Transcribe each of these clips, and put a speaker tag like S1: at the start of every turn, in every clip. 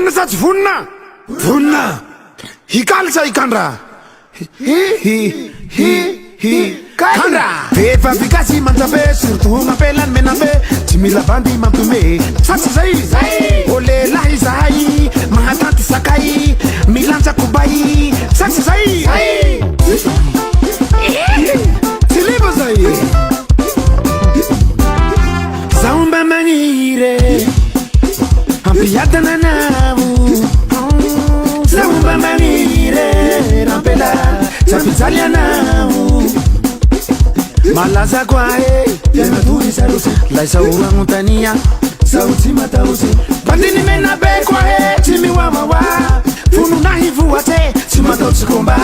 S1: Vunna sats vunna. Vunna. Hikalsa ikandra. Hi. Kandra. Vefa vikasi mantabe surtout ngapelan menabe. Timila bandi mamtume. Sats zai. Ole lahi zai. Mahatanti sakai. Milanza kubai. Sats zai. Siliba zai. Saumba manire. Ampiata nanavu. Saumba manire. Rampela. Sapitalia navu. Malaza kwae. Yana turi sarusi. Laisa urang utania. Sauti matausi. Bandini mena be kwae. Timi wamawa. Funu nahi vuate. Simatausi komba.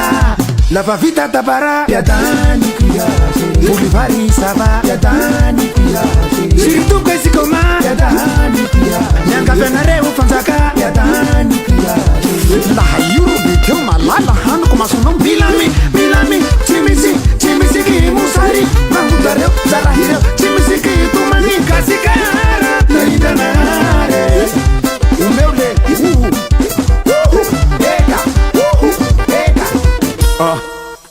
S1: Lava vita tabara. Piadani kriyashi. Ulivari sava. Piadani kriyashi. Siritu kwezi koma. Piadani kriyashi. Nyanga venare ufanzaka. Piadani kriyashi. Laha yuru biteu malala hanu kumasunong. Bilami. Chimisi ki musari. Mahudareo. Zarahireo. Chimisi ki tumani. Kasikara. Naidanare. Umeule.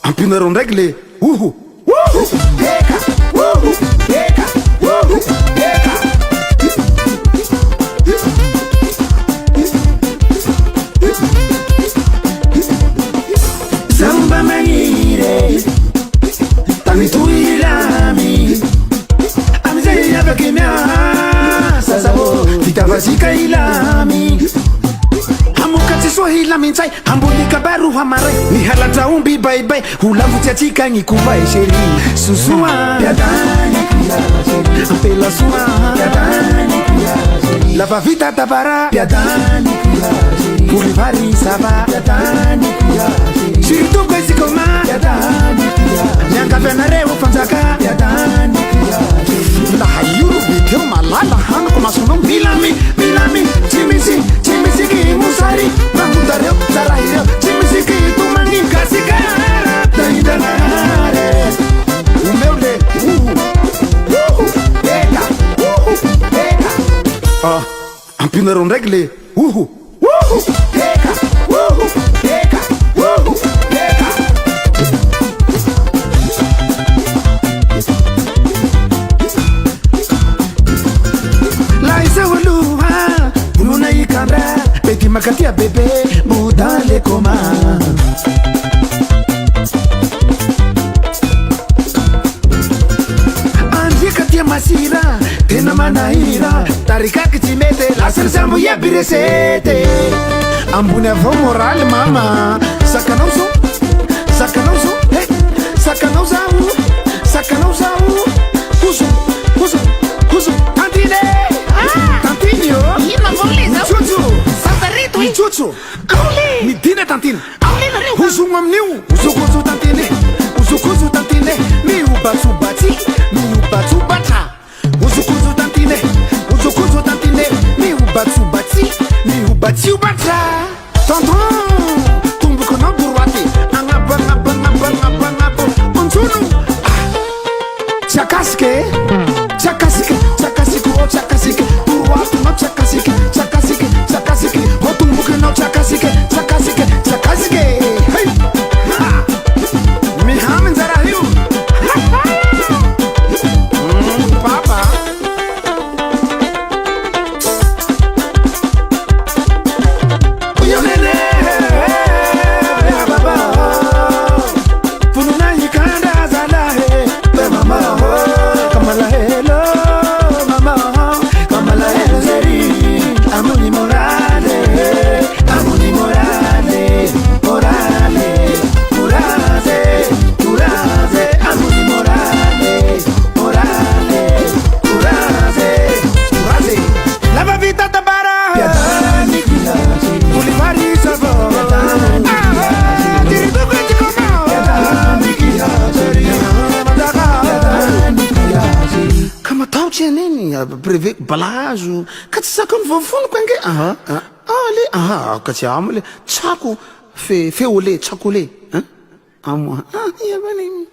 S1: Ampinaron regle. Eka. Samba manire. Tani tuilami. Amzei abakemia. Sasabo. Titavasika ilami. Hamukati swahila mintai. Hambulika baru hamare. Ni halata umbi bye. Hulavu tiatika ngikuwa isheri. Susua. Piadani kriyashi. Ampela sua. Piadani kriyashi. Lava vita tabara. Piadani kriyashi. Ulivari sava. Piadani kriyashi. Shiritu kwezi koma. Piadani kriyashi. Nyanga venare ufanzaka. Piadani kriyashi. Laha yuru biteu malala hanu kumasunong. Bilami. Chimisi ki musari. Mahudareo. Zarahireo. Chimisi ki tumani. Kasikara. Naidanare. Umeule. Eka. Ampinaron regle. Eka. Laisa waluha. Ununa ikandra. Beti makatia bebe. Budale koma. Katia masira, tena manaira. Tarika kichimete, la sersambu ya biresete. Ambune vo moral mama. Sakanauso, hey. Sakanausa. Husu, tantine. Tantinio.
S2: Ina volisa.
S1: Chuchu.
S2: Aule.
S1: Mi dine tantine.
S2: Aule na reu.
S1: Husu mamniu. Husu tantine. Mi ubatsu bati. Mi ubatsu bata. Husu tantine. Mi ubatsu bati. Mi ubatsu bata. Tonton. Tumbu kono burwati. Angaba. Ontunu. Chakasike. Burwati no chakasike. Hotumbu kono chakasike. Hey. Mihamin zarahiu. Papa. Uyonene. Baba. Fununa yikanda zalahe. Mama. Kamala hello. Mama. Kamala hello zeri. Amuni morale. Privé balaju katsakon vofun kwenge ali kacham le chaku fe ole chakule amwa ya bani